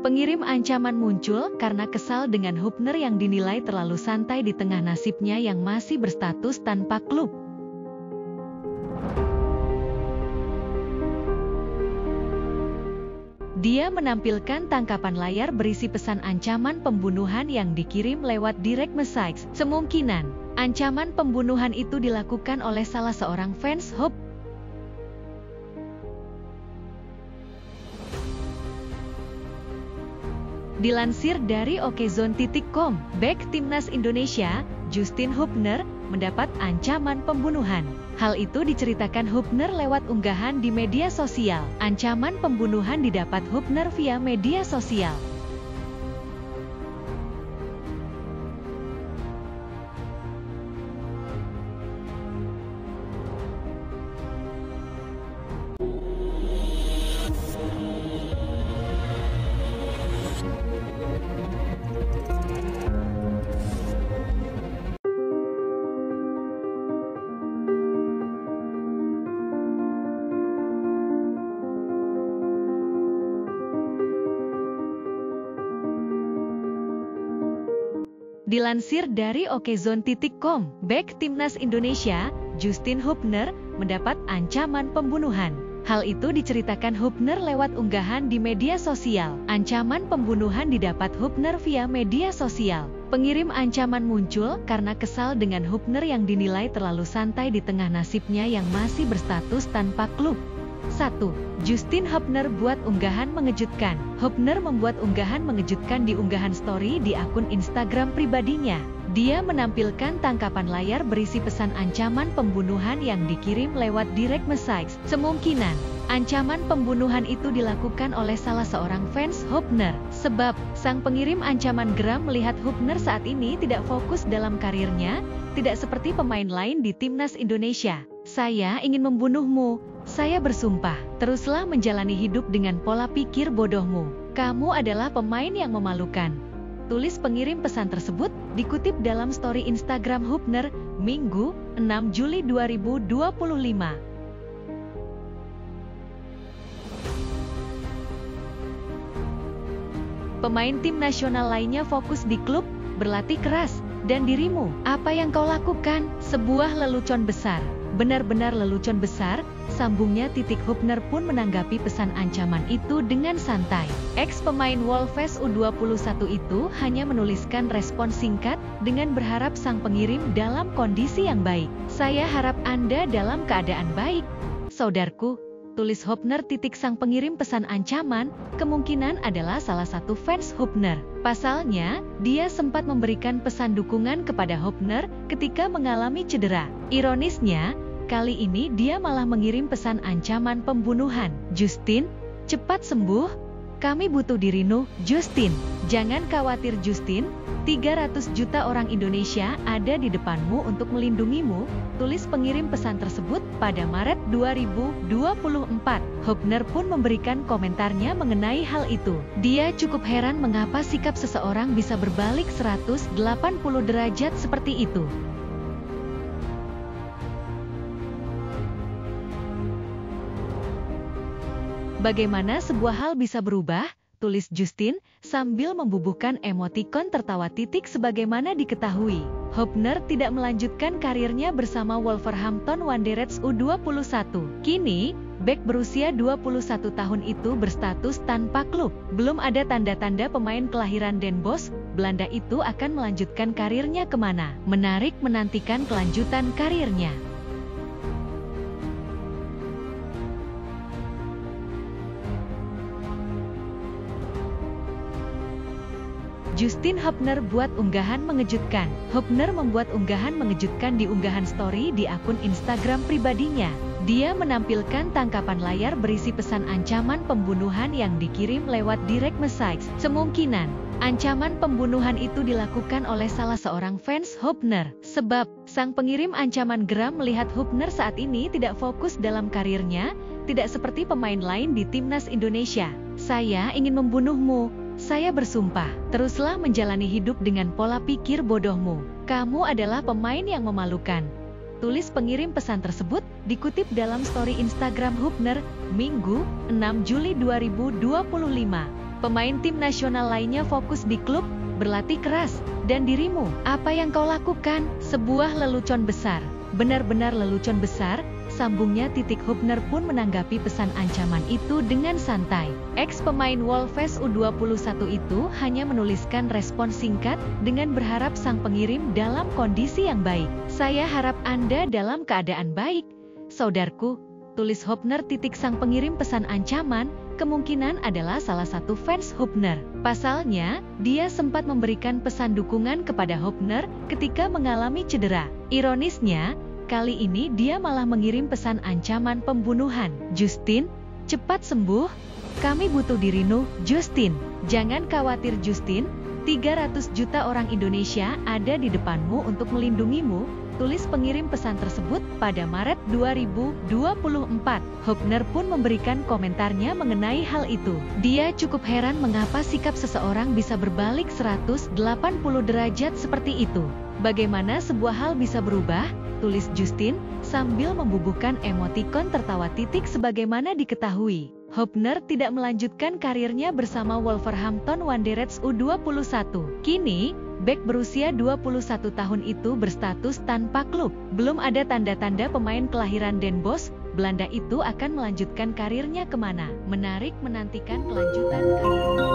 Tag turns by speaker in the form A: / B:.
A: Pengirim ancaman muncul karena kesal dengan Hubner yang dinilai terlalu santai di tengah nasibnya yang masih berstatus tanpa klub. Dia menampilkan tangkapan layar berisi pesan ancaman pembunuhan yang dikirim lewat direct message. Kemungkinan, ancaman pembunuhan itu dilakukan oleh salah seorang fans Hub. Dilansir dari okezone.com, bek timnas Indonesia, Justin Hubner, mendapat ancaman pembunuhan. Hal itu diceritakan Hubner lewat unggahan di media sosial. Ancaman pembunuhan didapat Hubner via media sosial. Dilansir dari okezone.com, bek timnas Indonesia, Justin Hubner, mendapat ancaman pembunuhan. Hal itu diceritakan Hubner lewat unggahan di media sosial. Ancaman pembunuhan didapat Hubner via media sosial. Pengirim ancaman muncul karena kesal dengan Hubner yang dinilai terlalu santai di tengah nasibnya yang masih berstatus tanpa klub. 1. Justin Hubner buat unggahan mengejutkan. Hubner membuat unggahan mengejutkan di unggahan story di akun Instagram pribadinya. Dia menampilkan tangkapan layar berisi pesan ancaman pembunuhan yang dikirim lewat direct message. Kemungkinan, ancaman pembunuhan itu dilakukan oleh salah seorang fans Hubner. Sebab, sang pengirim ancaman geram melihat Hubner saat ini tidak fokus dalam karirnya, tidak seperti pemain lain di timnas Indonesia. Saya ingin membunuhmu. Saya bersumpah, teruslah menjalani hidup dengan pola pikir bodohmu. Kamu adalah pemain yang memalukan. Tulis pengirim pesan tersebut, dikutip dalam story Instagram Hubner, Minggu, 6 Juli 2025. Pemain tim nasional lainnya fokus di klub, berlatih keras, dan dirimu. Apa yang kau lakukan? Sebuah lelucon besar. Benar-benar lelucon besar, sambungnya. Hubner pun menanggapi pesan ancaman itu dengan santai. Ex pemain Wolves U21 itu hanya menuliskan respon singkat dengan berharap sang pengirim dalam kondisi yang baik. Saya harap Anda dalam keadaan baik, saudaraku, tulis Hubner. Sang pengirim pesan ancaman kemungkinan adalah salah satu fans Hubner. Pasalnya, dia sempat memberikan pesan dukungan kepada Hubner ketika mengalami cedera. Ironisnya, kali ini dia malah mengirim pesan ancaman pembunuhan. Justin, cepat sembuh. Kami butuh dirimu, Justin. Jangan khawatir, Justin. 300 juta orang Indonesia ada di depanmu untuk melindungimu, tulis pengirim pesan tersebut pada Maret 2024. Hubner pun memberikan komentarnya mengenai hal itu. Dia cukup heran mengapa sikap seseorang bisa berbalik 180 derajat seperti itu. Bagaimana sebuah hal bisa berubah? Tulis Justin, sambil membubuhkan emotikon tertawa. Sebagaimana diketahui, Hubner tidak melanjutkan karirnya bersama Wolverhampton Wanderers U21. Kini, bek berusia 21 tahun itu berstatus tanpa klub. Belum ada tanda-tanda pemain kelahiran Den Bosch, Belanda itu akan melanjutkan karirnya kemana. Menarik menantikan kelanjutan karirnya. Justin Hubner buat unggahan mengejutkan. Hubner membuat unggahan mengejutkan di unggahan story di akun Instagram pribadinya. Dia menampilkan tangkapan layar berisi pesan ancaman pembunuhan yang dikirim lewat direct message. Kemungkinan, ancaman pembunuhan itu dilakukan oleh salah seorang fans Hubner. Sebab, sang pengirim ancaman geram melihat Hubner saat ini tidak fokus dalam karirnya, tidak seperti pemain lain di timnas Indonesia. Saya ingin membunuhmu. Saya bersumpah, teruslah menjalani hidup dengan pola pikir bodohmu. Kamu adalah pemain yang memalukan. Tulis pengirim pesan tersebut dikutip dalam story Instagram Hubner, Minggu, 6 Juli 2025. Pemain tim nasional lainnya fokus di klub, berlatih keras, dan dirimu. Apa yang kau lakukan? Sebuah lelucon besar. Benar-benar lelucon besar, sambungnya. Hubner pun menanggapi pesan ancaman itu dengan santai. Ex-pemain Wolves U21 itu hanya menuliskan respon singkat dengan berharap sang pengirim dalam kondisi yang baik. Saya harap Anda dalam keadaan baik, saudaraku, tulis Hubner. Sang pengirim pesan ancaman kemungkinan adalah salah satu fans Hubner. Pasalnya, dia sempat memberikan pesan dukungan kepada Hubner ketika mengalami cedera. Ironisnya, kali ini dia malah mengirim pesan ancaman pembunuhan. Justin, cepat sembuh. Kami butuh dirimu, Justin. Jangan khawatir, Justin. 300 juta orang Indonesia ada di depanmu untuk melindungimu, tulis pengirim pesan tersebut pada Maret 2024. Hubner pun memberikan komentarnya mengenai hal itu. Dia cukup heran mengapa sikap seseorang bisa berbalik 180 derajat seperti itu. Bagaimana sebuah hal bisa berubah? Tulis Justin, sambil membubuhkan emotikon tertawa. Sebagaimana diketahui, Hubner tidak melanjutkan karirnya bersama Wolverhampton Wanderers U21. Kini, bek berusia 21 tahun itu berstatus tanpa klub. Belum ada tanda-tanda pemain kelahiran Den Bosch, Belanda itu akan melanjutkan karirnya kemana. Menarik menantikan kelanjutan karirnya.